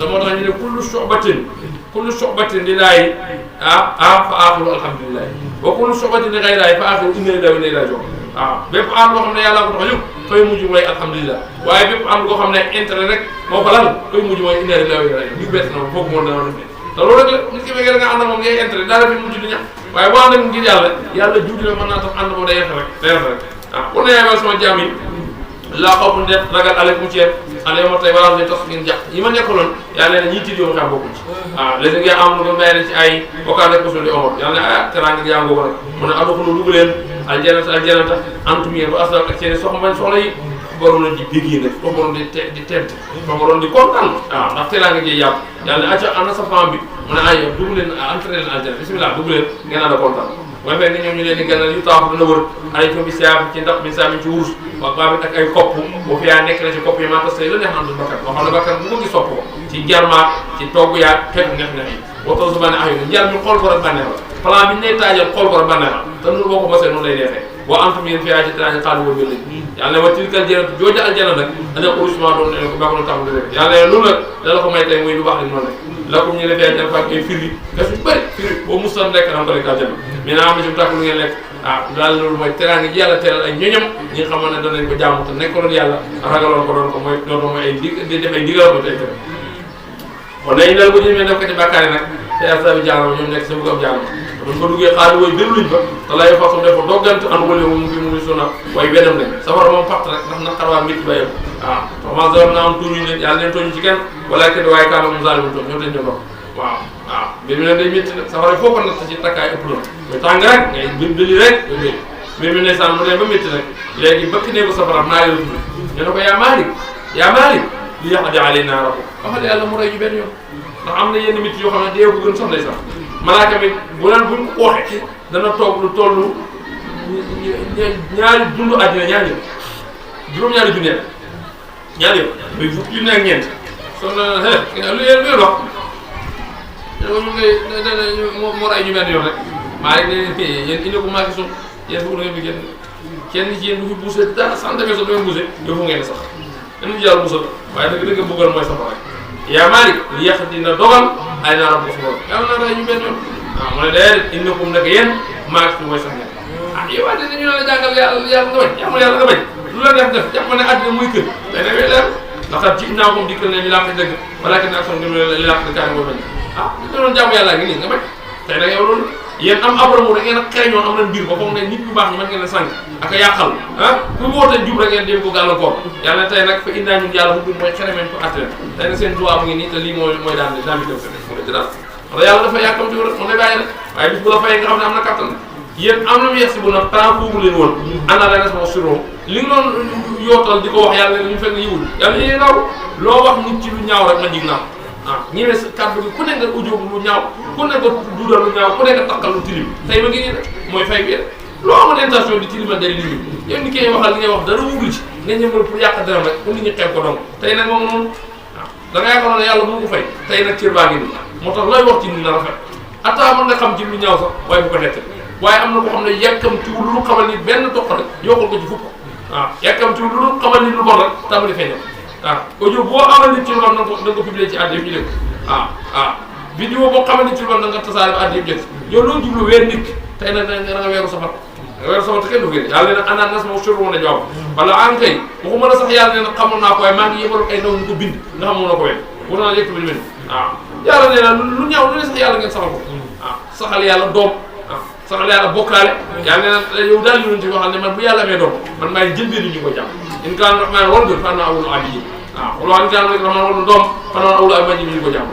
te moo tax ñu ne kullu shu'batin lillaahi fa aaxiru alhamdulilah wa kullu shu'batin li gayrillaahi fa aaxiru inna lillaahi wa inna ilayhi raaji'uun waaw bépp ànd boo xam ne yàlla ko tax a jóg fay mujj mooy alhamdulilah waaye bépp ànd boo xam ne intérêt rek moo fa lal fay mujj mooy inna lillaahi wa inna ilayhi raaji'uun ñu bett na ma foofu moom dana def te loolu rek la nit ki fekkee da nga ànd ak moom ngay intérêt dara fi mujj di ñax waaye boo ànd ak ngir yàlla juuti la mën naa tax ànd boo day yàq rek waaw pour ne yaay sama jaam yi laa xaw ma def ragal aleykum ci yéen aleykum tey balaa ngay tax ngeen jàpp yi ma nekkaloon yàlla ne ñii tiit yow xam bokkuñ ci waaw léegi ngeen am lu ko may ci ay bokkaan rek mosul di omor yàlla ne ah teraanga yaa ngoo ko nag mu ne adxulu dugg leen aljanata antum yéen ba aslam ak seen soxla yi borom leen di bégee nag foo borom di tent foo borom di kontaan waaw ndax teraanga ji yàpp yàlla ne acca ana sa femme bi mu ne ay dugg leen entré leen aljana bismillah dugg leen ngeen ànd kontaan mooy fekk ñoom ñu leen di gënal yu taafu dana wër aleykum bi siyaab ci ndax bi saamin ci wurus wax baabit ak ay kopp boo fi yaa nekk na ci kopp yi maa tas la neex am bakkat loo xam ne bakkat bu ko gis sopp ko ci jarmaak ci togg yaag xeetu neex yi waxtoo su bànne ayu njar mi xool ko rek bànneex la plan bi ñu lay taajal xool ko rek bànneex la te noonu boo ko mosee noonu lay neexee boo antum yéen fiyaa ci teraanga xaalis woo jël yàlla ne wa tilkal jannatu jooja aljana nag ana urusement doon ne ko bako na taxu def yàlla ne loolu nag la ko may tey muy lu baax li noonu rek la ko ñu ne fiyaa jana faak ay firi gas yu bëri firi boo musan lekk dam ko rek aljana mais naa am ci tàkk lu ngeen lekk daal loolu mooy teraanga ji yàlla teral ay ñoñam ñi nga xamoon ne doon nañ ko jaamu te nekkaloon yàlla ragaloon ko doon ko mooy doon mooy ay di def ay digal ko tey tere kon dañu dal bu ñu def ko ci bàkkaar yi nag te asabi jaanam ñoom nekk sa bëgg am jaanam buñ ko duggee xaali way dërluñ ba te lay façon dafa doggante an wala mu fi muy sona way wenam ne safara moom fatt rek ndax naqar waa métti ba yem waaw commencé na am tuuruñ leen yàlla leen tooñ ci kenn wala kenn waaye kaana moom zaalimu tooñ ñoo teñ ño dox waaw mbir mi ne day métti nag safara foo ko natt ci takkaay ëpp na muy tàng rek ngay bëli rek mbir mi ne saan mu ne ba métti nag léegi bëkk nee ko safara naa leen tudd ñu ne ko yaa Maalik li yaqdi alaynaa rabbuka waxal yàlla mu rey ñu benn yoon ndax am na yenn métti yoo xam ne dee ko gën sax lay sax malaaka mi bu leen buñ ko waxee dana toog lu toll ñaari dundu àddina ñaari yëpp juróom-ñaari junni ñaari yëpp muy fukki junni ak ñeent soo na lu yéen wax ñu ngay moo ray ñu benn yoon rek maa rek ne yéen indi ko maaki so yéen fukk na ngeen fi kenn ci yéen du fi bousé dara centimètre sax du ngeen bousé yow fu ngeen sax dañu jàll musal waaye dëgg dëgg bëggal mooy sax rek yaa Maalik li yàq dina dogal ay naa rab borom yàlla na ray ñu benn yoon mu ne déedéet indi ko nekk yéen maaki su mooy sax ngeen yow waa dañu la jàngal yàlla nga bañ jàmm yàlla nga bañ lu la def def jàpp ne àddina muy kër day newee leer ndax ci naa kom dikkal ne ñu làq dëgg wala kenn ak son li làq di kaani mooy bañ li doon jàmm yàlla ngi nii nga bañ tey nag yow loolu yéen am abramu da ngeen a xereñoon am nañ mbir ba foog ne nit ñu baax ñi mën ngeen a sànq ak a yàqal ku wootee jub rek ngeen dem ko gàllankoor yàlla tey nag fa indaa ñun yàlla mu mooy xeremeñ ko àtte tey nag seen droit mu ngi nii te lii mooy daan daan bi dem mu ne ci daal wala yàlla dafa yàkkamti rek mu ne bàyyi rek waaye bis bu la fayee nga xam ne am na kattan yéen am na mu yegsi bu nag temps boobu leen woon ana la res moo suron li nga doon yootal di ko wax yàlla ne ñu fekk yiwul yàlla yéen raw loo wax nit ci lu ñaaw rek ma jig naa ñëwee sa kàddu gi ku ne nga ujóob lu ñaaw ku ne nga duudal lu ñaaw ku ne nga takkal lu tilim tey ma ngi nii rek mooy fay bi rek loo amoon intention di tilimal day nit ñi yow ni koy waxal li ngay wax dara wugul ci nga ñëmal pour yàq dara rek pour nit ñi xeeb ko donc tey nag moom noonu da nga yaakaar ne yàlla moo ko fay tey nag cër baa ngi nii moo tax looy wax ci nit na rafet atta mën nga xam ci lu ñaaw sax waaye bu ko nett waaye am na ko xam ne yàkkamtiwul lu xamal ni benn toq rek yokkul ko ci fukk yàkkamtiwul lu xamal ni lu bon rek tàmbali feeñal audio boo amal nit ci lu bon da nga ko publier ci àddina yëpp ñu dégg vidéo boo xamal nit ci lu bon da nga tasaare ba àddina yëpp jot yow loo jublu weer nit tey nag da nga weeru safar te kenn du fi yàlla nee na anaan nas ma sur woon na jawab wala an kay waxuma la sax yàlla nee na xamoon naa ko waaye maa ngi yebaloon ay ndaw ñu ko bind nga xamoon na ko wen war naa yëkk bi mel yàlla nee na lu ñaaw lu ne sax yàlla ngeen saxal ko saxal yàlla doom saxal yàlla bokkaale yàlla nee na yow daal yonent bi waxal ne man bu yàlla amee doom man maay njëlbéen ñu ko jàmm in kaan rahmaan wal gën fan naa awul abidi xulwaa in kaan rahmaan wal doom fan naa awul abidi ñu ko jàmm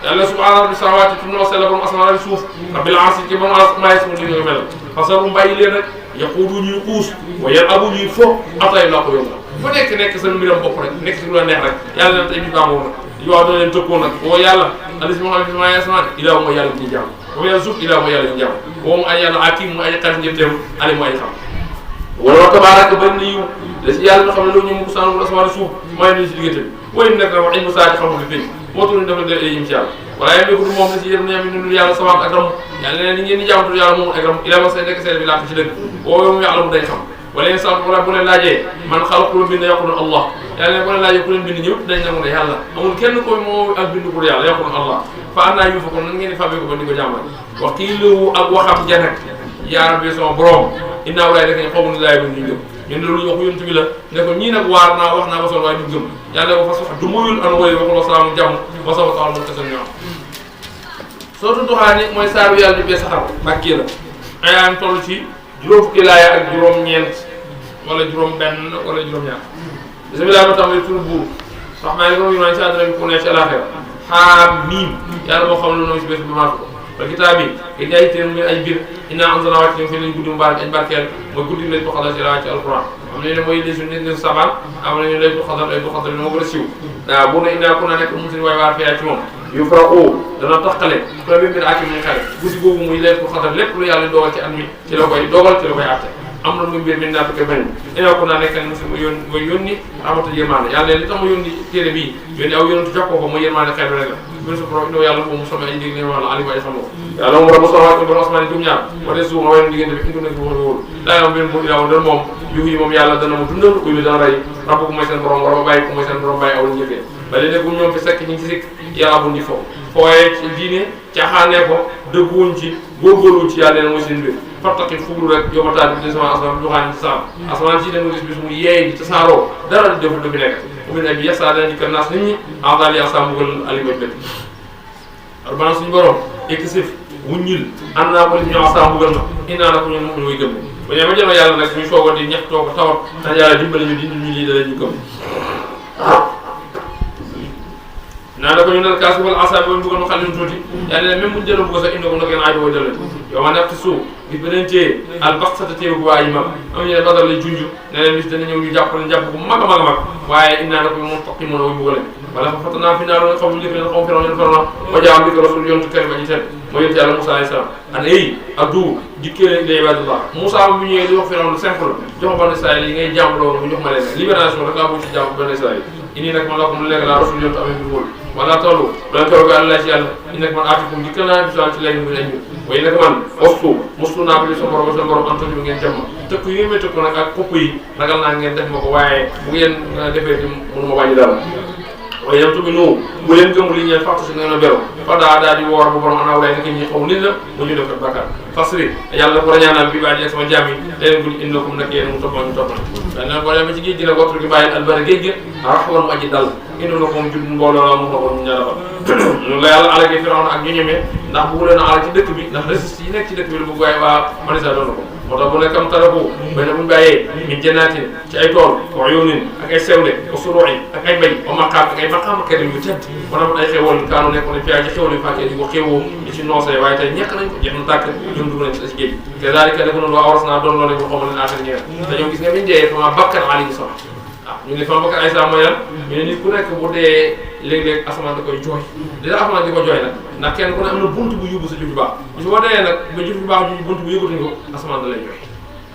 yàlla subhaana rabbi samaawaati tunoo sella borom asamaan ak suuf rabbil arsi ci borom maay sama li nga mel fasarum bàyyi leen rek yaquudu ñuy xuus wa yan abu ñuy fo atay laa ko yomb fu nekk sa mbiram bopp rek nekk si lu la neex rek yàlla na tey bi baamoon nag yow doo leen tëkkoon nag woo yàlla alis moo xam ne sama asamaan ilaa mooy yàlla ci jàmm wa yàlla suuf ilaa mooy yàlla ci jàmm woo mu ay yàlla akim mu ay xarit njëtteem ali mu ay xam wala tabaaraka bari na yiw da si yàlla nga xam ne loolu ñu mu ko sànn asamaan suuf mooy ni si diggante bi woy nekk na wax ilmu saa ci xamul fi moo tudd dafa def ay yim ci yàlla waaye yéen du moom la si yéen ñoom ñu dul yàlla sawaat ak ram yàlla nee ni ngeen di jaamutu yàlla moom ak ram ila ma say nekk seede bi laata ci dëgg woo mu yàlla mu day xam wala yéen sant wala bu leen laajee man xalaqul bind yaqulun allah yàlla ne ko laajee ku leen bind ñëpp dañ nangu ne yàlla amul kenn koy moo ak bind pour yàlla yaqul Allah fa annaa yuufakuun nan ngeen di fàbbee ko ba di ko jàmbal wax kii lu ak waxam janak yaa rabbi sama borom innaa walaay rek ne xaw ma laay bu ñu gëm ñun loolu ñu wax yonent bi la ne ko ñii nag waar naa wax naa ba sonn waaye du gëm yàlla ko fas wax du muyul an wooy waxul wasalaamu jàmm wasawa taxal mun tasan ñoom soo tutuxaani mooy saaru yàlla bi bee saxar bàkkee la ayaam toll ci juróom fukki laaya ak juróom-ñeent wala juróom-benn wala juróom-ñaar bismillah ma tàmbali tur buur rahmaani rahim maa ngi si àdduna bi ku ne ci àllaaxira xaam miim yàlla moo xam lu noonu si bés bi maatu ko ba kitaab bi gi ay téere muy ay bir innaa anzalnaahu wàcc nañ fi leen guddi mubaarak añ barkeel mooy guddi lay du xadar ci la ci alquran am nañu ne mooy les jours saban am nañu lay du xadar bi moo gën a siiw waaw bu ne innaa ku na nekk mu sin waay waar fiyaa ci moom yu fra o dana taxale premier bi ak muy xare guddi boobu muy lay du xadar lépp lu yàlla dogal ci at mi ci la koy dogal ci la koy àtte am na muy mbir mi naa ko bañ innaa ku na nekk ne musim mooy yónni amata yërmaande yàlla ne li tax ma yónni téere bii yónni aw yónni jox ko mooy yërmaande xeet rek la bin su pro ino yàlla boobu mu sama ay ndig wala ali way xamoo yàlla moom rabbu samaawaati wal asmaani jum ñaar wala suuf ma wayen diggante bi indu nekk wóolu wóolu daa yom benn bu ilaaw dal moom yuux yi moom yàlla dana mu dundal uy bi dana rey rabbu ko mooy seen borom war ba bàyyi ko mooy seen borom bàyyi aw la njëkkee ba léegi bu ñoom fi sekk ñu ngi ci sikk yàlla buñ ci fo fooyee ci diine caaxaanee ko dëgguwuñ ci góorgóorluñ ci yàlla leen mooy seen mbir fattaqi fuglu rek yomataal bi di sama asamaan joxaan ci saam asamaan si danga gis bis mu yeey di tasaaroo dara di defu du fi nekk mu ne bi yasa dana dikkal naas nit ñi en daal yasa mbugal alima bét arbana suñu borom éki sif wuññil ànd naa ko li ñu asa mbugal ma inaa na ko ñun mu muy gëm ba ñee ma jëma yàlla nag ñu soogo di ñax toog tawat na yàlla dimbali ñu dindi ñu lii dala ñu gëm naa na ko ñu nal kaas wala asa bi ba mbugal ma xal leen tuuti yàlla ne même buñu jëloon bugg sax indi ko nag yéen aajo way dal yow ma nekk suuf gis beneen téye albaxsata téye bu waa yi mag am ñu ne badal lay junj ne leen bis dana ñëw ñu jàppale jàpp bu mag a mag a mag waaye innaa na ko moom toqi mën a wuy bugale wala fa fatanaa fi naa loolu xaw mu njëkk leen xaw firaw ñen farna wa jaam bi ko rasul yontu karim aji ten moo yontu yàlla Moussa alayhi salaam an ay addu dikkee leen ila ibadallah Moussa bu ñëwee di wax firaw lu simple jox Bani Israël yi ngay jàmm loolu mu jox ma leen libération rek laa bëgg ci jàmm Bani Israël ini nag man la ko mu lekk laa rasul yontu amee bi wóolu wala tollu bu leen toog àlla ci yàlla ini nag man aatikum dikkal naa bisan ci léegi mu leen ñu waaye nag man ostu muslu naa ko li sa borom antoji bi ngeen jàmm tëkk yi ngeen may tëkk nag ak xupp yi ragal naa ngeen def ma ko waaye bu ngeen defee ci mënu ma wàññi dara waaye yam tumi nu bu leen gëmu li ñeen fàttu si ngeen a beru fa daa di woor bu borom anaaw lay naka ñi xaw nit la mu ñu def ak bakkaar fasri yàlla ko rañaanal bi bàyyi ak sama jaam yi leen gul indi ko nag yéen mu toppal ñu toppal dana boo demee ci géej gi nag waxtu gi bàyyi albara géej gi raxwan mu aji dal indi na ko moom jub mbooloo la mu ko mu ñarafal ñu la yàlla alage Firawna ak ñu ñemee ndax bëggu leen a alag ci dëkk bi ndax résiste yi nekk ci dëkk bi la bëgg waaye waa Manisa doon ko moo tax bu nekkam taraku bay na buñu bàyyee min jannaatin ci ay tool wa uyuunin ak ay sewle wa suruu'in ak ay mbay wa maqaam ak ay maqaam karim yu tedd maanaam ay xéewal kaanu nekkoon ne fiyaa ci xéewal yu fàkkee di ko xéewoo di ci noosee waaye tey ñekk nañ ko jeex na tàkk ñoom dugg nañ ci géej te daalika def noonu waa awas naa doon loolu lañ ko xamal leen affaire ñeneen dañoo gis nga biñu dee fama bakkan alayhi salaam waaw ñu ne fama bakkan alayhi salaam mooy lan ñu ne nit ku nekk bu dee léeg-léeg asamaan da koy jooy li la asamaan di ko jooy nag ndax kenn ku ne am na bunt bu yóbbu sa jëf ju baax su boo dee nag ba jëf ju baax ju bunt bu yóbbatuñ ko asamaan da lay jooy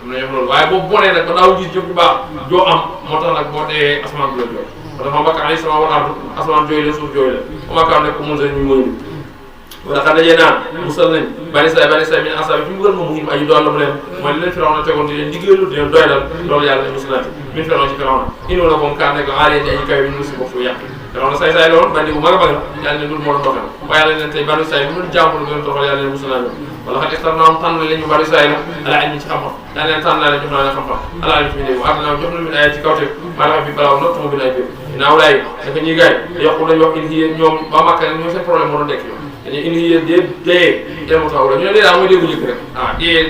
am na ñoo xam loolu waaye boobu bonee nag ba daaw gis jëf ju baax joo am moo tax nag boo dee asamaan du la jooy moo tax ma bakkan alayhi salaam wal ardu asamaan jooy la suuf jooy la omakaam nekk mun sa ñu mënu wala xam dajee naan musal nañ Bani Israël min asaabi fi mbugal moom mu ngi aji dool la mu leen mooy li leen Firawna tegoon di leen liggéeylu di leen doydal loolu yàlla ne musalaati min Firawna ci Firawna indi na moom kaa nekk aaleen di aji kawe bi ñu musi bopp yàq Firawna say la woon bandi bu mag a mag la yàlla ne dul moo doon doxal waaye yàlla leen tey Bani Israël bu leen jàmbul leen toxal yàlla leen musala wala xam externaam tànn leen ñu Bani Israël ala ilmi ci xam-xam daa leen tànn naa leen jox naa leen xam-xam ala ilmi ci mi dégg adnaa jox na min ay ci kawte maa la xam fi balaaw nottuma bi nay bi naaw laay naka ñuy gaay yokku lañ wax in ñoom ba Makka ñoom seen problème moo doon dekk yoon dañuy indi yéen dee mu taw la ñu ne dee daal mooy déggu njëkk rek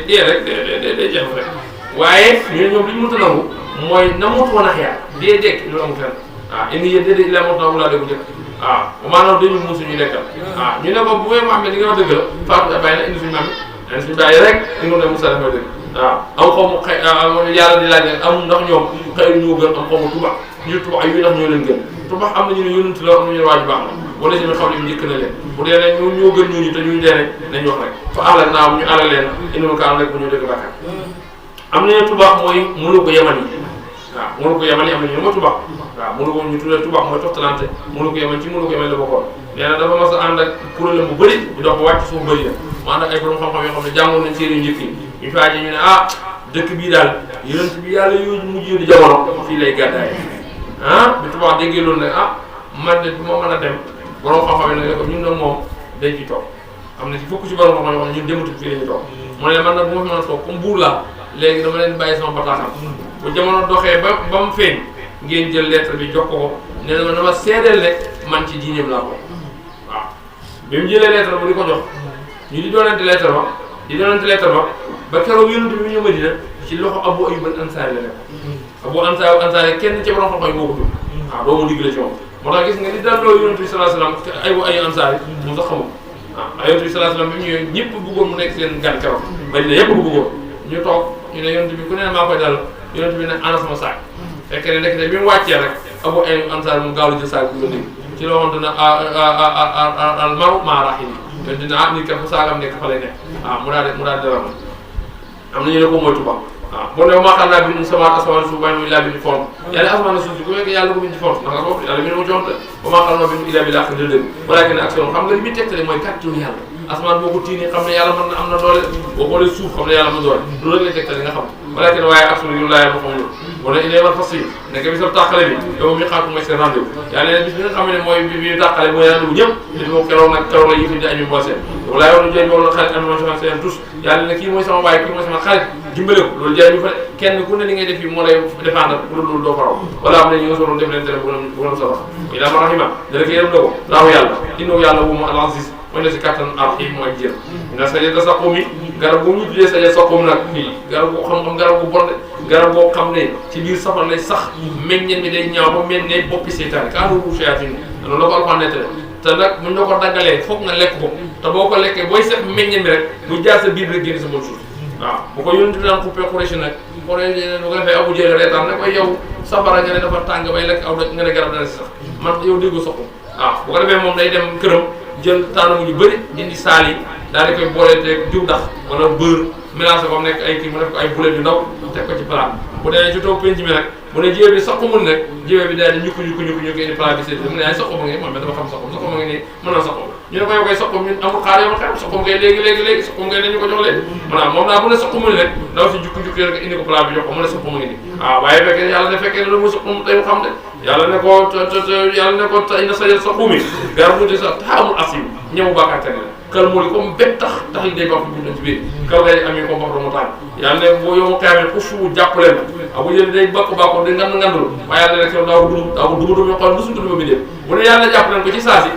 dee rek dee jeex rek waaye ñu ne ñoom li ñu mënta nangu mooy na mootu woon a xeer dee dekk loolu amul fenn indi yéen dee la mootu nangu laa déggu njëkk maanaam dañu muus suñu nekkal ñu ne ko bu may maam li nga wax dëgg la Fatou bàyyi na indi suñu maam yi suñu bàyyi rek indi ne Moussa dafa dëgg am xaw ma xëy yàlla di laaj am ndax ñoom xëy ñoo gën am xaw ma tubaab ñu tubaab yu ndax ñoo leen gën tubaab am na ñu ne yónent la am na ñu ne waaju baax la wala si xam ne njëkk na leen bu dee ne ñoo gën ñooñu te ñuy dee nañ wax rek fa alal naa ñu alal leen indil ka am rek bu ñu dëgg bàkkaar am nañu tubaab mooy mënu ko yaman yi mënu ko yaman yi am na ñu ne mooy tubaab mënu ko ñu tuddee tubaab mooy toftalante mënu ko yaman ci mënu ko yaman la bokkoon nee na dafa mas a ànd ak kuréelam bu bëri di dox ba wàcc suuf bëri na mu ànd ak ay borom xam-xam yoo xam ne jàngoon nañ séeréer njëkk yi ñu faaje ñu ne dëkk bii daal yonent bi yàlla yooyu mujj di jamono fii lay gàddaay bi tubaab déggee loolu ne man de du ma mën a dem borom xam-xam yi nag ko ñun nag moom dañ ci toog am na ci fukk ci borom xam-xam yi ñun dematuñ fii la ñu toog mu ne man nag bu ma fi mën a toog comme buur laa léegi dama leen bàyyi sama bataaxal bu jamono doxee ba mu feeñ ngeen jël lettre bi jox ko nee na ma dama seedeel ne man ci diineem laa ko waaw bi mu jëlee lettre bu di ko jox ñu di doonante lettre ba ba keroog yonent bi mu ñëw Madina ci loxo Abu Ayyub al-Ansari la nekk Abu Ansari kenn ci borom xam-xam yi moo ko tudd waaw doomu digg la ci moom moo tax gis nga li daal loolu yonent bi sallallahu alayhi wasallam ay Ansari moom sax xamul waaw yonent bi sallallahu alayhi wasallam bi mu ñëwee ñëpp bëggoon mu nekk seen gan keroog Madina yëpp ko bëggoon ñu toog ñu ne yonent bi ku ne maa koy dal yonent bi ne ana sama saak fekk ne nekk bi mu wàccee rek Abu Ayyub Ansari mu gaaw jël saak bi ko dégg ci loo xamante ne al maru maa rahili te dina nit kat fu saagam nekk fa lay nekk mu daal di dalal am na ñu ne ko mooy tubaab boo ne maa xam naa bind sama asamaan suuf waaye muy laa bind font yàlla asamaan suuf si ku nekk yàlla ko bind ci font ndax nga ko yàlla bind ma jonte ba maa xam naa bind ilaa bi laa xam dëgg walakin action xam nga li muy tegtale mooy kàttanu yàlla asamaan boo ko tiinee xam ne yàlla mën na am na doole boo xoolee suuf xam ne yàlla mën doole loolu rek lay tegtale nga xam walakin waaye action yu laa yàlla xamul loolu wala ilay war fas yi nekk bi sa tàqale bi yow mi xaatu mooy seen rendez-vous yàlla ne bis bi nga xam ne mooy bi tàqale mooy rendez-vous ñëpp bis boobu keroog nag keroog la yëf di añu mbooseen wala yow lu jëriñ wala xarit am na seen tous yàlla ne kii mooy sama baay kii mooy sama xarit dimbale ko loolu jëriñ fa kenn ku ne li ngay def fii moo lay défendre bu dul loolu doo ko raw wala am na ñu nga soroon def leen tere bu gënam sa wax ila ma rahima dana ko yërëm na ko laahu yàlla innahu yàlla wu mu al-aziz mooy ne si kattan arxiim mooy jër na sajada saqum yi garab boo ñu tuddee sajada saqum nag fii garab boo xam-xam garab bu bon garab boo xam ne ci biir safar lay sax meññeen mi day ñaaw ba mel ne boppi seytaane kaanu shayatin loolu la ko Alxuraan nettali te nag muñ la ko daggalee foog nga lekk ko te boo ko lekkee booy seet meññeen mi rek bu jaar sa biir rek génn sa bon suuf waaw bu ko yónni daan coupé Quraysh nag Quraysh bu ko defee Abu Jahl reetaan ne koy yow safara nga ne dafa tàng bay lekk aw nga ne garab dana si sax man yow déggu soxu waaw bu ko defee moom day dem këram jël tànn yu bëri indi saal yi daal di koy booleetee diw dax wala beurre mélangé ko nekk ay kii mu def ko ay boulettes yu ndaw teg ko ci plat bu dee ci toog penc mi nag mu ne jiwe bi soqamul nag jiwe bi daal di ñukku indi plat bi séddale mu ne ay soqama ngi moom dama xam soqama ngi nii mën naa soqam ñu ne ko yow koy soqam ñun amul xaar yow xew soqam ngay léegi soqam ngay nañu ko jox léegi maanaam moom daal bu ne soqamul rek daw si jukki rek indi ko plat bi jox ko mu ne soqama ngi nii waaw waaye fekkee yàlla ne fekkee ne lu mu soqam tey mu xam de yàlla ne ko ina sajal soqumi garab bu sa taamul asim ñëmu bàkkaate la kal moo li comme bépp tax yi day baax ñu ci biir kal ngay am yi comme baax doomu taal yàlla ne boo yow xeamee ku fu jàpp leen abu jël day bakk bàkko di ngand ngandul waaye yàlla rek yow daa ko dugg ñu xool musuñ tudd ba mi dee bu ne yàlla jàpp leen ko ci saa si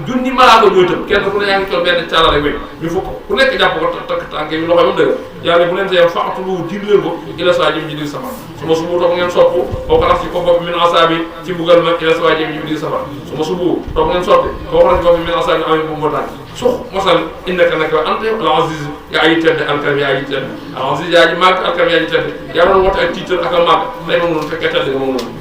junni malaaka ñooy tëb kenn ku ne yaa ngi toll benn caala rek ñu fukk ku nekk jàpp ko takk tànk yi loxo yi moom dëgg yàlla bu leen see faatulu dir leen ko ila saa jëm ji dir safar suma subu toog ngeen sopp boo ko raf ci ko bopp min asaabi ci mbugal ma ila saa jëm ji dir safar suma subu toog ngeen sotti boo ko raf ci bopp min asaabi amin bu mu tànk sux mosal innaka naka anta al aziz yaa aji tedd alkarim yaa aji tedd al aziz yaa aji màgg alkarim yaa aji tedd yaa doon woote ak tiital ak a màgg tey moom noonu fekkee tedd nga moom noonu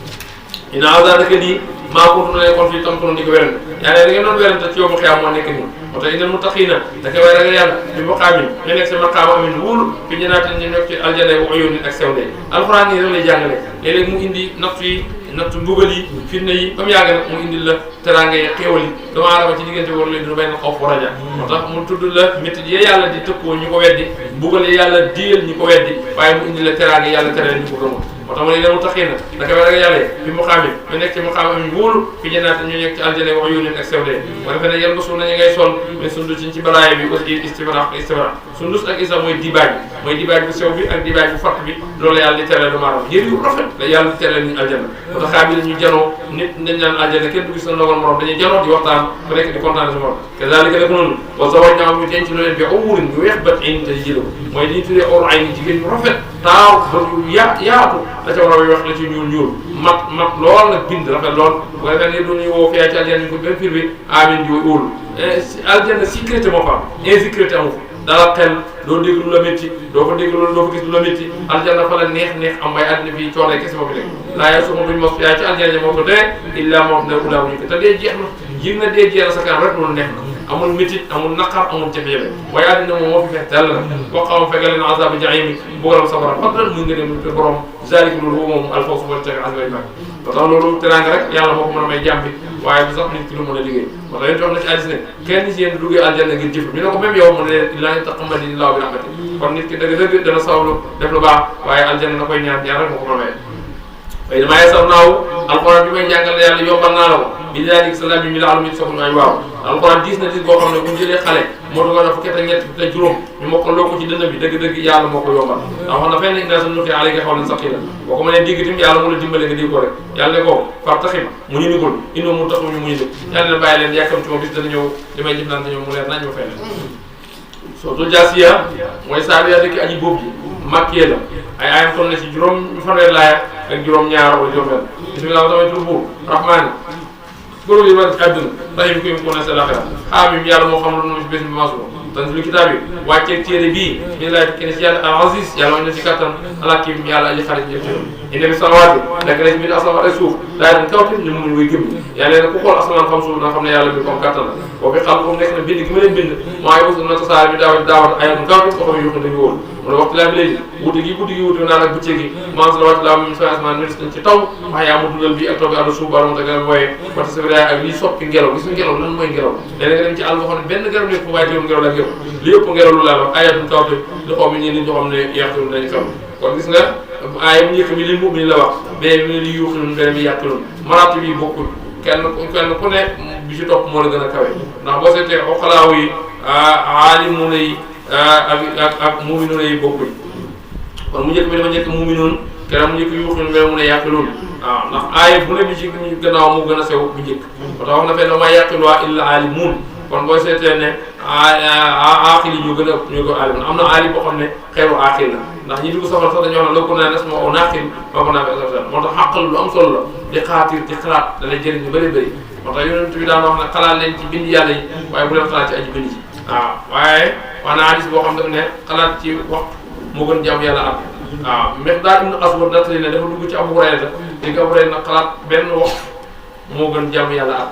ina azadaka nii maa kontu na kon fii tam toon di ko werante yaa ne da ngeen doon werante ci yow mu xiyaam moo nekk nii moo tax innal muttaqiina da koy way ragal yàlla bi maqaamin ñu nekk si maqaama amin wóolu fi ñenaaten ñu nekk ci aljana wa uyuunin ak sew ndey alxuraan nii rek lay jàngale léeg-léeg mu indi natt yi natt mbugal yi fitna yi ba mu yàgg nag mu indi la teraanga yi xéewal yi doomu aadama ci diggante war lay dina benn xawf raja moo tax mu tudd la métti yi yàlla di tëkkoo ñu ko weddi mbugal yi yàlla diyal ñu ko weddi waaye mu indi la teraanga yi yàlla tereel ñu ko gëmul moo tax ma ne leen taxii na naka way ragal yàlla bi mu xaami ñu nekk ci mu xaam am wóolu fi jënaat ñu nekk ci aljana wax yu ak sew dee bu defee ne yel ba suuf nañu ngay sol mais sundus ci balaaya bi aussi istibra sundus ak isa mooy dibaaj bu sew bi ak dibaaj bu fatt bi loolu yàlla di tereel doomu aadama yéen yu rafet la yàlla di tereel ñu aljana moo tax xaam yi ñu janoo nit dañ naan aljana kenn du gis sa ndogal morom dañuy janoo di waxtaan ku nekk di kontaan si morom kazalika nag noonu wa zawajnahum ñu denc lu leen bi awurin ñu weex bat in te jëlo mooy li ñu tuddee or ay ni jigéen ñu rafet taaw ba yu yaatu la ca war a wax la ci ñuul mat lool nag bind rafet lool bu ko defee ne doon ñu woo fiyaa ci aljana ñu ko benn fir bi amin di óolu aljana sécurité moo fa am insécurité amu fa dara xel doo dégg lu la métti doo fa dégg loolu doo fa gis lu la métti aljana fa la neex am waaye àddina fii coono kese moo fi nekk laa yaa suma duñ mos fiyaa ci aljana ja moo ko dee illa moo ne ulaa ñu ko te dee jeex na yëg na dee jeex na sa kanam rek loolu neex na amul métit amul naqar amul jafe-jafe waaye àddina moom moo fi fex tell na boo xamam fegal leen azaba jahiim bugalam safara fadlan muy nga dem te borom zalik loolu moom alfawsu wala teg asbay mag ba tax loolu teraanga rek yàlla moo ko mën a may jàmm bi waaye bu sax nit ki lu mën a liggéey ba tax yéen wax na ci hadiis ne kenn ci yéen du duggee aljanna ngir jëf ñu ne ko même yow mu ne illaa yataqammadi llaahu bi rahmatihi kon nit ki dëgg-dëgg dana sawlu def lu baax waaye aljanna na koy ñaan rek moo ko mën a may waaye damaa yeesal naaw alxuraan bi may jàngal yàlla yombal naa la ko bi daalik salaam bi mi la alum it soxna ay waaw alxuraan diis na diis boo xam ne bu ñu jëlee xale moo dugal na fukki at ak ñett fukki at juróom ñu mokkal loo ko ci dënn bi dëgg-dëgg yàlla moo ko yombal ndax wax na fenn inna sa nuqi alayka qawlan saqiila boo ko mënee dégg tim yàlla mu la dimbale nga dégg ko rek yàlla ne ko far taxim mu ñu nigul inoo mu taxu ñu mu ñu nig yàlla ne bàyyi leen yàkkamti ma bis dana ñëw li may jëflante ñëw mu leer nañ ma fay leen sootul jaasiya mooy saar yaa dëkk aji boobu ji màkkee la ay ayam toll na ci juróom fanweer laaya ak juróom ñaar wala juróom benn bismillah damay tur buur rahmaani góor yi war àdduna rahim ko mu ko ne sa laxira xaamim yàlla moo xam lu ci bés bi maasu tanzilu kitaab yi wàcceeg téere bii ñu lay kenn ci yàlla al aziz yàlla wañ na ci kattan alakim yàlla aji xarit ñëpp indi bi samawaati nekk na ci biir asamaan ak suuf daa den kawte li mu muy gëm yàlla ne ku xool asamaan xam suuf na xam ne yàlla bi comme kattan la boo fi xam nekk na bind gi ma leen bind mooy bos na tasaare bi daawat ayatun kawte ko xam ne yuxu dañu wóor mu ne waxtu laa bi léegi guddi gi wuti naan ak bëccëg gi man la waxtu laa mi sa asamaan ministre nañ ci taw wax yaa mu dundal bi ak taw bi ànd suuf baram te mooy wata sa ak liy soppi ngelaw gis nga ngelaw lan mooy ngelaw léeg nga dem ci àll boo xam ne benn garab nekk waaye teewul ngelaw la ngelaw li yëpp ngelaw lu laal wax ayatun kawte li xaw mi ñi nit ñoo xam ne yàqtun dañu xam kon gis nga aaya bu njëkk bi li mu la wax bee bi li yuuxinun beneen bi yàqtun maraati bi bokkul kenn ku ne bi ci topp moo la gën a kawe ndax boo seetee xalaaw yi aalimuuna yi ak muminuuna yi bokkuñ kon mu njëkk bi dafa njëkk muminuun keneen mu njëkk yuuxinun beneen mu ne yàqiluun waaw ndax aaya bu ne bi ci gannaaw mu gën a sew bu njëkk moo tax wax na fenn maa yaqiluhaa illa aalimuun kon boo seetee ne aaqil yi ñu gën a ñu ko aalimuun am na aali boo xam ne xeeru aaqil la ndax ñi dugg safara sax dañoo wax ne loo ko naan es moo naaqil moo ko naan moo tax xàqal lu am solo la di xaatir di xalaat da lay jëriñ ñu bëri bëri moo tax yonent bi daan wax ne xalaat leen ci bind yàlla yi waaye bu leen xalaat ci aji bind ji waaw waaye wax na hadis boo xam daf ne xalaat ci waxtu moo gën jàmm yàlla am waaw Miqdaad ibn Aswad nattali ne dafa dugg ci Abu Hurayra léegi Abu Hurayra nag xalaat benn waxtu moo gën jàmm yàlla at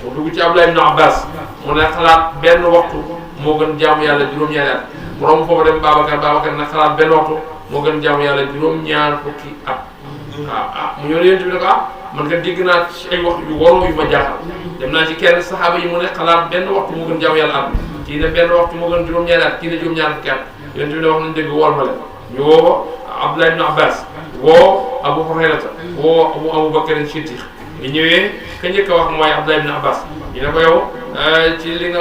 mu dugg ci Abdullah ibn Abbas mu ne xalaat benn waxtu moo gën jàmm yàlla juróom-ñaari at mu romb foofu dem Babacar nag xalaat benn waxtu moo gën jàmm yàlla juróom-ñaar fukki at mu ñëw yéen bi ne ko man kat dégg naa ci ay wax yu waroo yu ma jaaxal dem naa ci kenn saxaaba yi mu ne xalaat benn waxtu moo gën jàmm yàlla at kii ne benn waxtu moo gën juróom-ñaari at kii ne juróom-ñaar fukki at yéen bi ne wax nañ dëgg wool ma leen ñu woo ko Abdullah ibn Abbas woo Abu Hurayrata woo Abu Bakr Siddiq bi ñëwee ka njëkk a wax mooy Abdullah ibn Abbas ñu ne ko yow ci li nga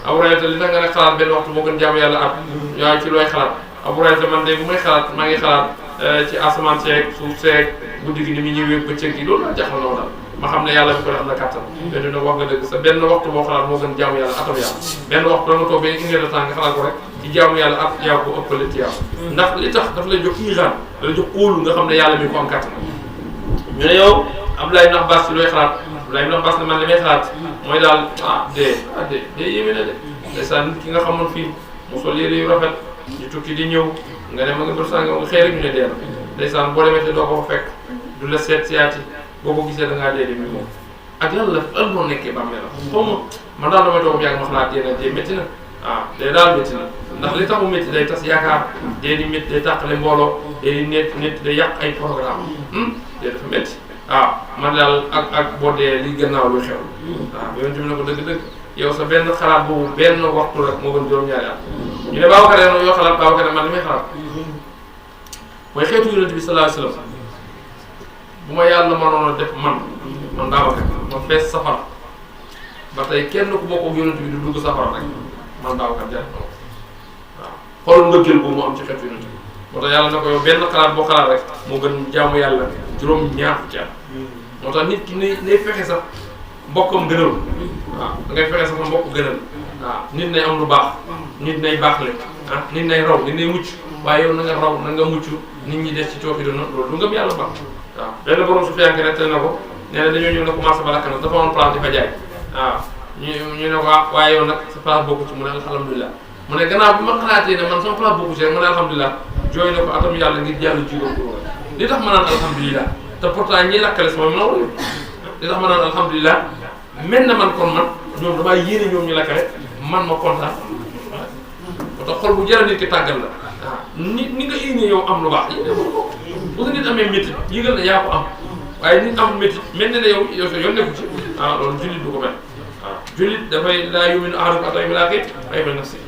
Abu Hurayrata li tax nga ne xalaat benn waxtu moo gën jaamu yàlla at waaw ci looy xalaat Abu Hurayrata man de bu may xalaat maa ngi xalaat ci asamaan seeg suuf seeg guddi gi ni mu ñëwee bëccëg gi loolu la jaxal noonu daal ma xam ne yàlla bi ko def am na kattan te dina wax nga dëgg sa benn waxtu boo xalaat moo gën jaamu yàlla atam yàlla benn waxtu da nga toog ba une heure de temps nga xalaat ko rek ci jaamu yàlla at yaa ko ëppale ci yàlla ndax li tax daf lay jox iran da lay jox óolu nga xam ne yàlla mi ko am kattan ñu ne yow Abdullah ibn Abbas ci looy xalaat Abdullah ibn Abbas ne man li may xalaat mooy daal dee yéeme na de ndeysaan nit ki nga xamoon fii mu sol yére yu rafet ñu tukki di ñëw nga ne ma nga bër sànga nga xëy rek ñu ne dee na ndeysaan boo demee te doo ko fa fekk du la seet siyaati boo ko gisee da ngaa dee mi moom ak lan moo nekkee bàmmeel la xaw ma man daal damay toog yàgg ma xalaat dee métti na waaw dee daal métti na ndax li tax mu métti day tas yaakaar dee di métti day tàqale mbooloo dee di nit day yàq ay programme dee dafa métti waaw man daal ak boo dee li gannaaw lu xew waaw yonent bi ne ko dëgg-dëgg yow sa benn xalaat boobu benn waxtu rek moo gën juróom-ñaari at ñu ne Babacar yoo xalaat Babacar man li may xalaat mooy xeetu yonent bi sallallahu alayhi wasallam bu ma yàlla mënoon a def man Babacar ma fees safara ba tey kenn ku bokk ak yonent bi du dugg safara rek man Babacar jar na waaw xool mbëggeel boobu mu am ci xeetu yonent bi moo tax yàlla na ko yow benn xalaat boo xalaat rek moo gën jaamu yàlla juróom-ñaar fukki at moo tax nit ki nay fexe sax mbokkam gënal waaw da ngay fexe sax sa mbokk gënal waaw nit nay am lu baax nit nay baaxle nit nay raw nit nay mucc waaye yow na nga raw na nga mucc nit ñi des ci cooki doon loolu du ngëm yàlla baax waaw benn borom su fiyanke ne te na ko nee na dañoo ñëw na commencé ba lakk nag dafa amoon place di fa jaay waaw ñu ne ko waaye yow nag sa place bokku ci mu ne alhamdulilah mu ne gannaaw bi ma xalaatee ne man sama place bokku ci rek mu ne alhamdulilah jooy na ko atam yàlla ngir jàllu jigoon ko li tax ma naan alhamdulilah te pourtant ñi lakkale sama mi nawla li tax ma naan alhamdulilah mel na man kon man ñoom damaa yéene ñoom ñu lakkale man ma kontaan moo tax xol bu jara nit ki tàggal la waaw ni nga yéene yow am lu baax bu nit amee métti yëgal na yaa ko am waaye nit am métti mel na ne yow sa yoon nekku ci loolu jullit du ko mel waaw jullit dafay laa yu'minu ahadukum hattaa yuhibba li akhiihi ma yuhibbu li nafsihi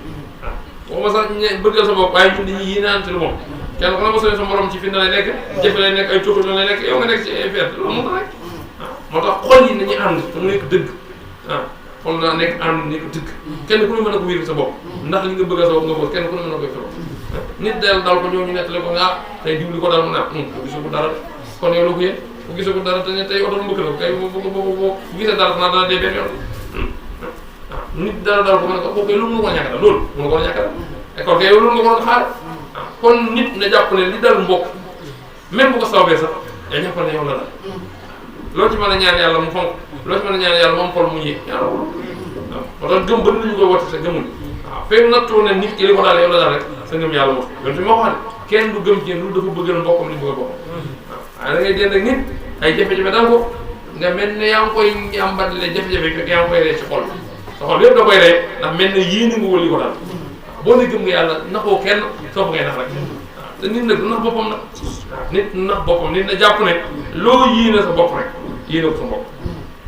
waaw waxuma sax bëggal sa bopp waaye ñun dañuy yéenaante lu moom kenn ku ne mos a sa morom ci fi na lay nekk jëfe lay nekk ay tuuxu lay nekk yow nga nekk ci ay fête loolu moo tax rek moo tax xol yi nañuy ànd te mu nekk dëgg xol naa nekk ànd nekk dëgg kenn ku ne mën a ko wér sa bopp ndax li nga bëgg a sa bopp nga ko kenn ku ne mën a koy sa bopp nit dal ko ñoo ñu nettali ko nga tey diw li ko dal mu ne ko gisu ko dara kon yow la ko yéen bu gisee ko dara te ne tey oto mbëkk la kay bu gisee dara naa dana dee benn yoon nit dara dal ko mën a ko boo koy lu mu ko ñàkk loolu mënu ko ñàkk kon kay yow loolu nga ko doon xaar kon nit na jàpp ne li dal mbokk même bu ko sawbee sax yaa jàppal ne yow la dal loo ci mën a ñaan yàlla mu fonk loo ci mën a ñaan yàlla moom xol mu yéeg yàlla waaw moo tax gëm ba ñu koy wote sa gëmul waaw fekk nattoo ne nit ki li ko daal yow la daal rek sa ngëm yàlla moom yoon fi ma ko xam ne kenn du gëm ci lu dafa bëggal mbokkam li bëgg a bokk waaw da ngay jënd ak nit ay jafe-jafe dal ko nga mel ne yaa ngi koy njàmbatale jafe-jafe fekk yaa ngi koy ree ci xol sa xol yëpp da koy ree ndax mel ne yéene nga ko li ko daal boo ne gëm nga yàlla naxoo kenn soo ngay nax rek waaw te nit nag du nax boppam nag nit nax boppam nit na jàpp ne loo yéene sa bopp rek yéene ko sa mbokk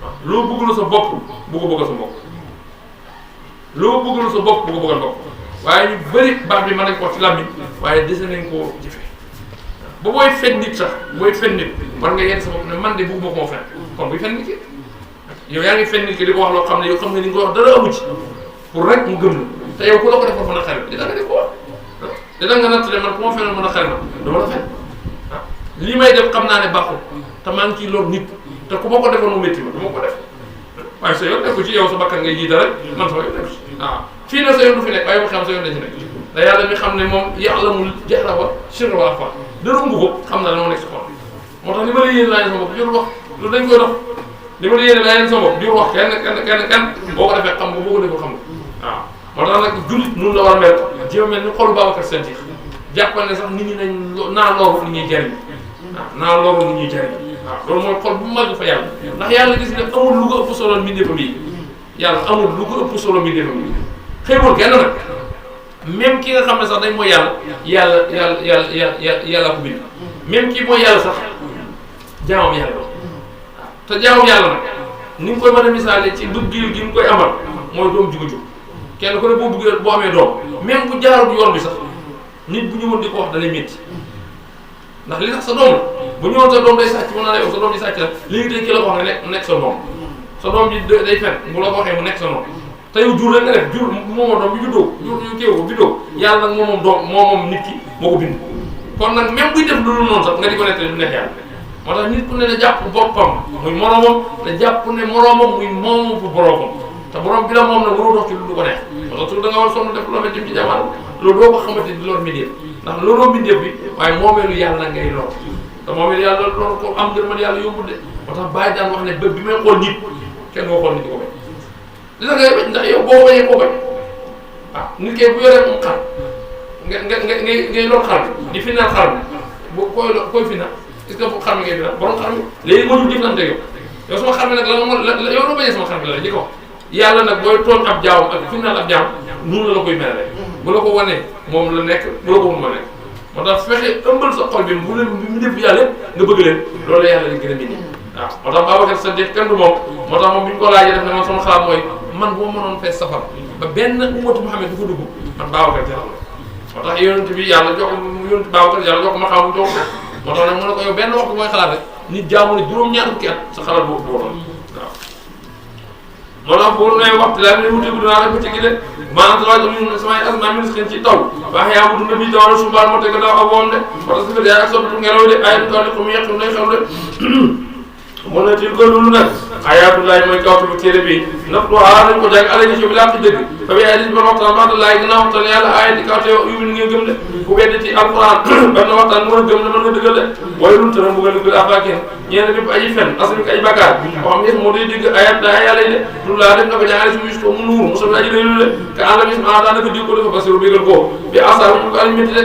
waaw loo bëggul sa bopp bu ko bëggal sa mbokk loo bëggul sa bopp bu ko bëggal mbokk waaye ñu bëri baax bi mën nañ ko ci làmmiñ waaye dese nañ koo jëfe ba booy fen nit sax booy fen nit war nga yedd sa bopp ne man de bëgguma ko moo fen kon buy fen nit ki yow yaa ngi fen nit ki di ko wax loo xam ne yow xam ne ni nga ko wax dara amu ci pour rek mu gëm la te yow ku la ko defoon mën a xarit di da nga def ko wax di da nga nattale man ku ma fenal mën a xarit ma dama la fen waaw li may def xam naa ne baaxul te maa ngi ciy lor nit te ku ma ko defoon mu métti ma du ma ko def waaye sa yoon nekku ci yow sa bakkan ngay jiite rek man sama yoon nekku ci waaw fii na sa yoon du fi nekk waaye ma xam sa yoon da ci nekk da yàlla mi xam ne moom ya'lamul jahra wa sirra wa akhfa dara umb ko xam na la moo nekk si xol moo tax ni ma la yéene laa sama bopp jur wax lu dañ koy dox ni ma la yéene laa yéene sama bopp jur wax kenn boo ko defee xam nga boo ko defee xam nga waaw moo tax nag jullit noonu la war a mel jéem mel ni xolu Babacar Sadikh jàppal ne sax nit ñi nañ naa loru li ñuy jariñ waaw naa loru li ñuy jariñ waaw loolu mooy xol bu mag fa yàlla ndax yàlla gis ne amul lu ko ëpp solo mbindeefam yi yàlla amul lu ko ëpp solo mbindeefam yi xëymul kenn nag même ki nga xam ne sax dañ mooy yàlla ko bind même kii mooy yàlla sax jaamam yàlla waaw te jaamam yàlla nag ni nga koy mën a misaale ci dugg gi nga koy amal mooy doom juga jug kenn ku ne boo buggee boo amee doom même bu jaarul yoon bi sax nit bu ñu mën di ko wax da lay métti ndax li tax sa doom la bu ñëwoon sa doom day sàcc mën naa la yow sa doom di sàcc la léegi tey ki la ko wax nga nekk sa doom sa doom ji day fen bu la ko waxee mu nekk sa doom te yow jur rek nga def jur moomoo doom bi juddoo jur yu kéew ko juddoo yàlla nag moom doom moom nit ki moo ko bind kon nag même buy def loolu noonu sax nga di ko nettali du neex yàlla moo tax nit ku ne da jàpp boppam muy moroomam da jàpp ne moroomam muy moomam fu boroomam te borom bi la moom nag waroo dox ci lu ko neex parce que da nga war a sonn def loo jëm ci jamono loolu doo ko xamante di lor mbindeef ndax looloo mbindeef bi waaye moomeelu yàlla ngay lor te moomeelu yàlla lor ko am ngërëm yàlla yombul de moo tax bàyyi daan wax ne bët bi may xool nit kenn boo xool nit di ko bañ dina ngay bañ ndax yow boo bañee koo bañ waaw nit kay bu yoree moom xar ngay lor xar bi di final xar bi bu koy final est-ce que xar mi ngay final borom xar mi léegi moo ñu jëflante yow sama xar mi nag la yow doo bañee sama xar mi la di ko wax yàlla nag booy tooñ ab jaawam ak final ab jaam noonu la koy mel bu la ko wanee moom la nekk bu la ko mun ma nekk moo tax fexe ëmbal sa xol bi mu def yàlla yëpp nga bëgg leen loolu yàlla li gën a mindi waaw moo tax Babacar Sadikh kenn du moom moo tax moom bi ñu ko laajee def ne man sama xalaat mooy man boo mënoon fees safar ba benn ummatu Muhammad du ko dugg man Babacar jaral la moo tax yonent bi yàlla jox yonent Babacar yàlla jox ko ma xam jox moo tax nag mu ne ko yow benn waxtu mooy xalaat rek nit jaamu ne juróom-ñaar fukki at sa xalaat boobu boo doon waaw moo tax boo nee waxtu daal di wuti gudd naa rek ba ci gi de maanaam samay asmaa ministre ci taw waaye yaa ngi dund bi taw la subaar moo teg daaw ak woom de parce que yaa ak soppitu ngelaw de ay taw de comme yàq lay xew de mën na ci ko loolu nag ayaatullahi mooy kawtu bi téere bi nag lu xaar nañ ko jàng ala ci bi laa ci dëgg fa bi ay ba waxtaan baatalaay dina waxtaan yàlla aaya di kawte yu ngeen gëm de ku weddi ci alquran benn waxtaan mën a gëm ne mën nga dëggal de waaye lu tëra mbugal bil afaakin ñeene bépp aji fen asami ko ay bakkaar boo xam ne moo day dégg ayat daa yàlla yi de lu laa def na ko jàngale si wis ko mu nuur mosul aji réylu de ka ànd bis ma daanaka dégg ko dafa basiru bégal ko bi asa ñu ko alimenti de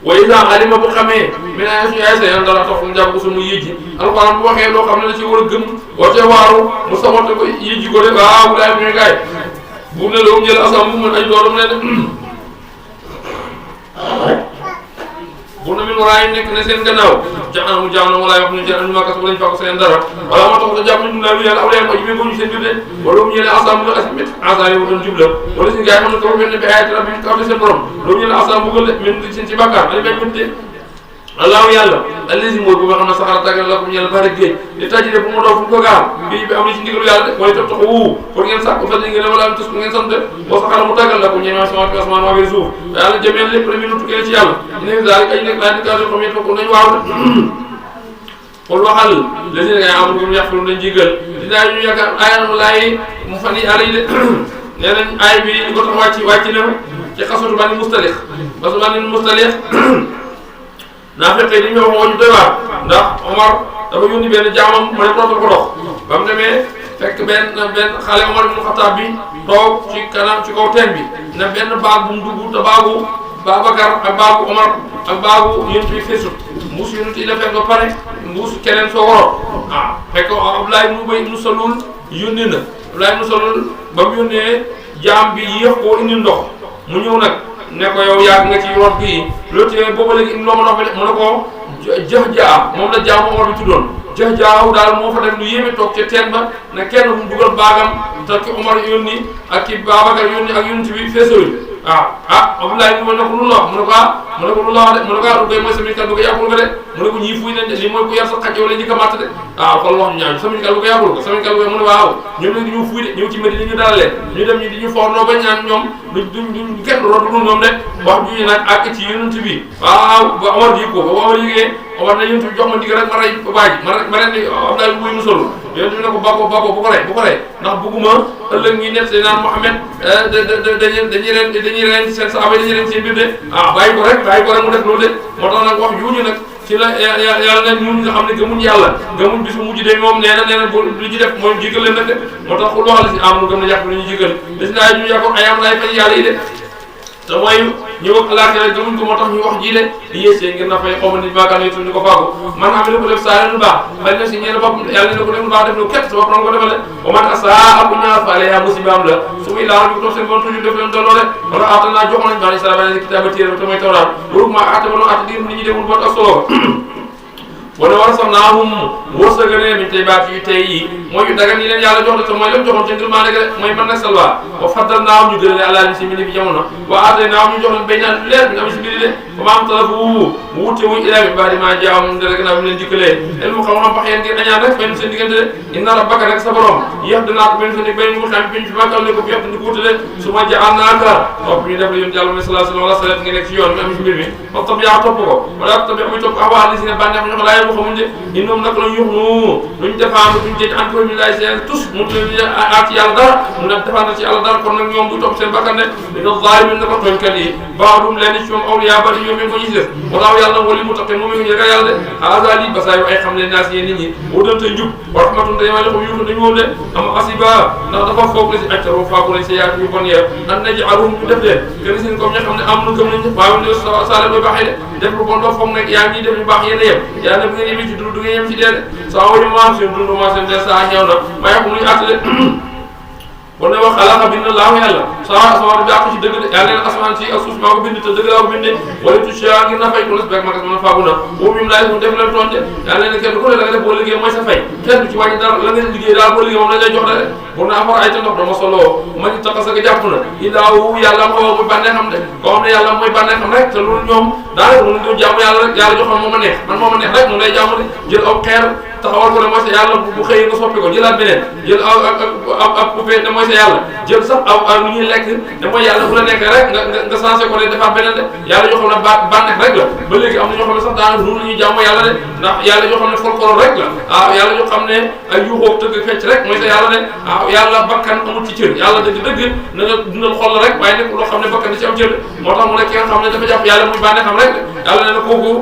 wa iza alima bu xamee mi naa suñu ay sa yan dara toog mu jàpp ko suñu yéjji alxuraan bu waxee loo xam ne la ci war a gëm war cee waaru mu sabote ko yéjji ko de waaw bu laay bu ñuy gaay bu ne loolu jël asam bu mën ay doolum ne de bu na min waraay nekk ne seen gannaaw jaxanamu jaam wala wax ñu jël ñu makas wala ñu fàkk seen dara wala moo tax da jàpp ñu la yàlla awliya ko jibé ko ñu seen jubde wala mu ñëne asam la asimit asa yi doon jubla wala ci gaay xam ne ko benn bi ayat rabbi kaw seen borom lu ñu la asam bu gël min seen ci bakkar ay bañ mënte allahu yàlla allazi mooy bu nga xam ne saxara tàggal la ko ñeel bari géej di tajide bu mu doo fu ko gaal bii bi am na ci ndigalu yàlla de mooy topp tax wuu pour ngeen sàkk fa ngeen wala am tus ngeen sant boo saxara mu tàggal la ko ñeel sama fi asmaan waa suuf yàlla jëmeen lépp la mi nu tukkee ci yàlla nekk daal ay nekk laa dikkaat xam yet ko nañ waaw de xool waxal lesi ne ngay amul gum yàqlu nañ jigal dinaa ñu yaakaar ayanam laay mu fan yi ari de nee nañ aay bi li ko tax wàcc na ci xasatu bani mustalix xasatu bani mustalix naa fekkee dañuy wax moo ñu doy waar ndax Omar dafa yónni benn jaamam mu ne dootul ko dox ba mu demee fekk benn xale Omar ibn Khattab bi toog ci kanam ci kaw teen bi ne benn baag bu mu dugg te baagu Babacar ak baagu Omar ak baagu yéen bi feesut mbuus yonent yi la fekk ba pare mbuus keneen soo ko fekk Abdoulaye ibn Ubay ibn Salul yónni na Abdoulaye ibn Salul ba mu yónnee jaam bi yéex koo indi ndox mu ñëw nag ne ko yow yàgg nga ci root bii loolu te booba léegi indi loo ma ndox bi mu ne ko jaa moom la jaamu Omar bi tuddoon jaaw daal moo fa def lu yéeme toog ca teen ba ne kenn mu dugal baagam te ki Omar yónni ak ki Babacar yónni ak yónni bi feesawul Abdoulaye mu ne ko lu la wax mu ne ko lu la wax de mu ne ko lu koy mooy samiñkat bu ko yàqul nga de mu ne ko ñii fuy nañ de lii mooy ku yar sa xaj yow la njëkk a màtt de xool wax ñu ñaaw samiñkat bu ko yàqul ko samiñkat bu ko mu ne waaw ñoom léegi ñu fuy de ñëw ci mbir li ñu dalalee ñu dem ñu di ñu fornoo ba ñaan ñoom duñ kenn root dul ñoom de wax ju nag ak ci yonent bi waaw ba Omar ji ko ba Omar yigée Omar ne yonent bi jox ma ndigal rek ma rey baaji ma ren ni Abdoulaye buy musolu yonent bi ne ko bako bu ko rey ndax bëgguma ëllëg ñi net naan Mouhamed dañuy ren seen saaba dañuy ren seen biir de bàyyi ko rek mu def loolu de moo tax nag wax juuñu nag ci la yàlla ne ñun nga xam ne gëmuñ yàlla gëmuñ bisu mujj de moom nee na lu ñu def mooy jigal leen nag de moo tax xul waxal si amul gëm na yàq lu ñu jigal des naa ñu yàqoon ayam lay fay yàlla yi de te mooy ñëw ak alaakira gëmuñ ko moo tax ñu wax ji de di yéesee ngir na fay xaw ma nit maakaan yi tudd ñu ko faagu man am na ko def saa lu baax bari na si ñeena bopp yàlla ne ko def lu baax def lu képp sa bopp na ko defale ba man asa abu ñaar faale yaa musiba am la su muy laa ñu toog seen bon toujours def leen dolloo de wala aata naa joxoon nañ bani sara bane kitaaba téere te mooy tawraat warug maa aata ba noo aata diir nit ñi demul bot ak solo wala war sax naa wërsëgale min tey baat yu tey yi mooy yu dagan yi leen yàlla jox la te mooy lépp joxoon ci ngërmaa rek mooy mën nag salwa wa faddal naa ñu gën a àlaa si mini bi jamono wa aatay naa ñu jox leen bay naan leer bi nga am si mbiri de ba ma am talafu mu wute wuñ ilaa mi baadi maa jaam dara gannaaw bi leen dikkalee el mu xam bax yéen ngir añaan rek fenn seen diggante de inna rabbaka rek sa borom yéex danaa ko benn seen benn mu xam biñ fi màkkal ne ko fi yéex di ko wutale su ma jaam naaka topp ñu def la yoon jàll sallallahu alayhi wa sallam nga nekk ci yoon mi am si mbir mi fa tab yaa topp ko wala tab muy topp awaa li si ne bànneex ñu ko laay mu xamuñ de ñoom nag la ñu luñ défendre duñ jël encore ñu lay seen tous mu aar ci yàlla dara mu ne défendre ci yàlla dara kon nag ñoom du topp seen bakkan ne dina zalimin na ko tooñkat yi baadum leen ci ñoom awliya bari ñoom ko ñu def walaaw yàlla wali mu tax te moom ñu ragal yàlla de haza li basaay ay xam ne naas yéen nit ñi boo doon te njub wa rahmatun day wala ko yuutu dañu woon de am asiba ndax dafa foog la si actaro faagu lañ sa yaatu yu bon ya an naj'aluhum ñu def leen gën seen comme ña xam ne am na gëm nañ waaw ne sala ba baaxee de def lu bon doo foog nag yaa ngi def lu baax yéen a yem yàlla bu ngeen yemi ci dund du ngeen yem ci dee saa wuñu maam seen dund maa seen dee saa ñëw na ma yàqu luñu àttale bon ne wax xalaqa bind laahu yàlla saa asamaan bi àq ci dëgg de yàlla leen asamaan si ak suuf maa ko bind te dëgg laa ko bindee wala toucha ngir na fay ku les bek magas mën a faagu na boobu ñum laay mu def leen toonte yàlla leen kenn ku ne la nga def boo liggéey mooy sa fay kenn du ci wàññi dara la ngeen liggéey daal boo liggéey moom lañ lay jox de bon na afar ay ta ndox dama solo ma ñu tax sa jàpp na ilaahu yàlla moo mooy bànnee xam de koo xam ne yàlla mooy bànnee xam rek te loolu ñoom daanaka mënu doon jaamu yàlla rek yàlla joxoon moo ma neex man moo ma neex rek moom lay jaamu de jël aw xeer taxawal ko ne mooy sa yàlla bu xëyee nga soppi ko jëlaat beneen jël ak poupée ne mooy sa yàlla jël sax aw lu ñuy lekk ne mooy yàlla bu la nekkee rek nga sensé ko ne defaat beneen de yàlla yoo xam ne bànneex rek la ba léegi am na ñoo xam ne sax daanaka noonu la ñuy jaamu yàlla de ndax yàlla yoo xam ne folklore rek la yàlla yoo xam ne ay yuuxoo tëgg fecc rek mooy sa yàlla de yàlla bakkan amul ci cër yàlla dëgg na nga dundal xol la rek waaye nekk loo xam ne bakkan da ci am cër de moo tax mu ne ki nga xam ne dafa jàpp yàlla muy bànneexam rek de yàlla ne na kooku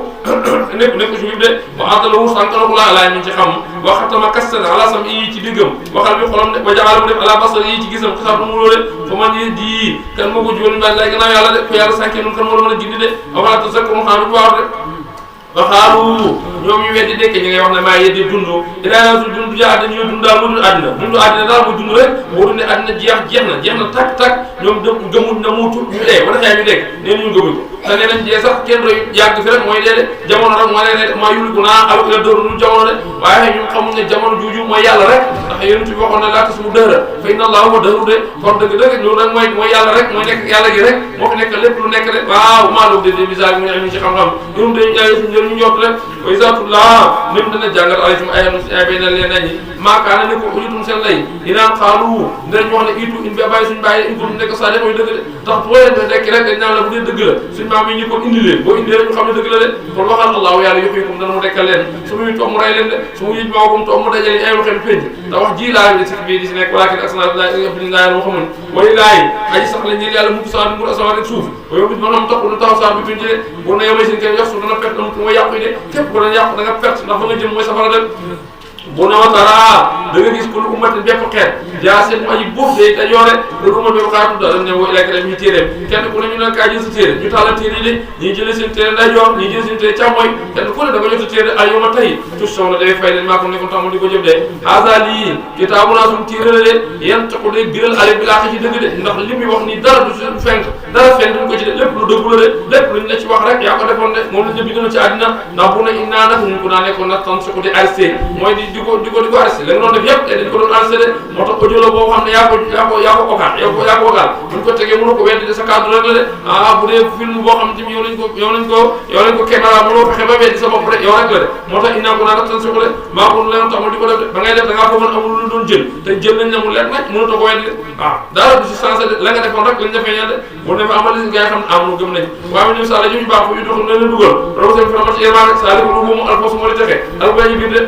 nekk ci de wa atalahu sànkanaku la alaay min ci xam waxatama kastan ala sam yi ci diggam waxal bi xolam de wa jaxala mu def ala basar yi ci gisam ci sax du mu loo de fa man yi di kan moo ko juwal mbaaj lay gannaaw yàlla de ko yàlla sànkee nun kan moo la mën a gindi de awala tazakkarun xaanu bu waaw de waxaalu ñoom ñu weddi dekk ñi ngay wax ne maa yeddi dund ilaa su dund ja àddina ñuy dund daal mu dul àddina dundu àddina daal mu dund rek boo dundee àddina jeex na tak ñoom gëmul na muutu ñu dee wala xëy ñu dégg nee ñu gëmuñ ko te nee nañ dee sax kenn doy yàgg fi rek mooy dee de jamono rek moo leen maa yulli ko naa alu ila dóor lu jamono de waaye ñun xamuñ ne jamono juuju mooy yàlla rek ndax yonent bi waxoon ne laa tas mu dëhra fa inna allaha huwa dëhru de kon dëgg loolu rek mooy yàlla rek mooy nekk yàlla gi rek moo fi nekk lépp lu nekk rek waaw maalum de misal mu ñu ci xam-xam ñun dañu jaay suñu ñu ñott rek wa isatullah nim dana jàngal alaykum ay bay na leen nañi maakaana ne ko ujutum seen lay dinaan xaalu dinañ wax ne itu in ba bàyyi suñu bàyyi in ko nekk sa mooy dëgg de tax boo leen dekk rek dañ naan la bu dee dëgg la suñu maam yi ñu ko indi leen boo indi leen ñu xam ne dëgg la de kon waxal allahu yàlla yuhyikum dana mu dekkal leen su muy toog mu rey leen de su mu yëj maakom toog mu dajale ay waxeen pénc te wax ji laa di si bii di si nekk walakin asna laa moo xamuñ way laay aji sax la ñeel yàlla mukk saa di mur asamaan rek suuf yow bis manam topp lu taxaw saa bi tuñ jëlee bu na yomay seen kenn yox su dana perte amut mooy yàqu yi de képp ko dana yàqu da nga perte ndax fa nga jëm mooy safara de bu ne watara da nga gis ku lu ummatin bépp xeet jaa seen aji buuf day te yoore lu ummat bépp xaatu da ne woo ilekk dem ñu téeréem kenn ku ne ñu ne kaa jël sa téere ñu tàllal téere yi de ñii jëlee seen téere nday yoor ñii jëlee seen téere càmmooy kenn ku ne da nga jot sa téere ay yoma tey tous soxla day fay leen maa ko nekkoon tax mu di ko jëf de haza lii kitaabu naa suñu téere la de yan taxu de biral ale bi laa ci dëgg de ndax li muy wax nii dara du suñu fenk dara fenk duñ ko ci de lépp lu dëggu la de lépp luñ la ci wax rek yaa ko defoon de moom lañ la bindoon ci àddina ndax bu ne innaa nag ñu ko naa nekkoon nag tan suko di arrêté mooy di ko arrêté la nga doon def yëpp te dañ ko doon arrêté de moo tax audio la boo xam ne yaa ko okaat yaa ko okaal buñ ko tegee mënu ko weddi de sa cadre rek la de bu dee film boo xam ne tamit yow lañ ko caméra mënoo fexe ba weddi sa bopp rek yow rek la de moo tax innaa ko naa nag tan suko de maa ko leen tax ma di ko def de ba ngay def da ngaa foogoon amul lu doon jël te jël nañ ne mu leer nag mënutoo ko weddi de dara du si sensé de la nga defoon rek lañ defee ñaan de bu ne fa amal li nga xam ne amul gëm nañ waaye ma ñëw sala ñu baax fu ñu doxul na leen dugal raw seen firamat ci irma rek saa li ko lu mu alfos moo di texe ak bañu biir de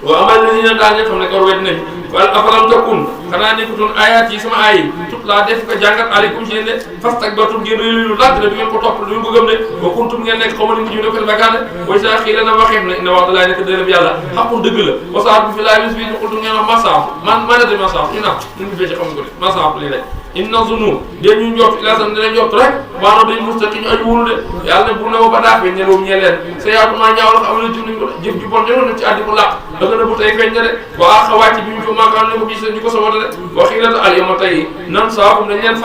waaw amal na ñu ne daal ñoo xam ne kor wedd nañ wala afalam takun xanaa nekkutoon ayaat yi sama aay tut laa def ko jàngat aleykum ci yéen de fas tak batum ngeen réylu lànk ne du ngeen ko topp du ngeen ko gëm de ba kuntum ngeen nekk xaw ma ni mujj ne ko bakaane way sa xii la na waxeef ne ina wax da laay nekk dërëb yàlla xaqul dëgg la wasaar bi fi laay bis bii ñu xultum ngeen wax masaaf manati masaaf ñu nax ñu ngi fecc xam ko de masaaf lii rek inna zunu dee ñu njort ila sam dina njort rek maanaam dañ mustaqi ñu aju wóolu de yàlla ne bu ne ba daa feeñ ne loolu ñee leen sa yaatumaa ñaaw la xam ne jëf nañ ko jëf ju bon ñëwoon na ci àddi ko làq da nga ne bu tey feeñ na de waa xawaati bi ñu ko maakaan ne ko gis ñu ko sabota de waxii la al yawma tey nan saakum dañ leen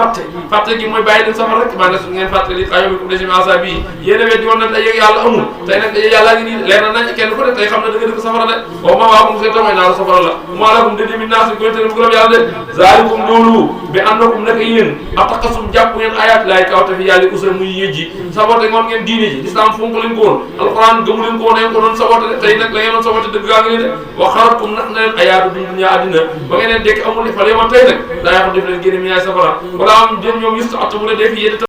fàtte gi mooy bàyyi leen safar rek maa ne su ngeen fàtte li xayomi ko desi asa bii yéen a weddi woon nag daje yàlla amul tey nag daje yàlla ngi nii leer na nañ kenn ku ne tey xam ne da nga dëkk safara de wa ma waakum seen tamay naaru safara la maa lakum dédé mi naasi koy tene bu gërëm yàlla de zaalikum loolu bi annakum naka yéen ataqasum jàpp ngeen ayat laay kawte fi yàlla usal muy yëjji sabote ngoon ngeen diine ji islam fonk leen ko woon alquran gëmu leen ko woon ngeen ko doon sabote de tey nag la ngeen doon sabote dëgg gaa ngi nii de wa xaratum nax na leen ayaatu dunya àddina ba ngeen leen dekk amul fale ma tey nag daa yàqu def leen génne mi ñaay safara wala am jën ñoom yëstu at mu ne def yéen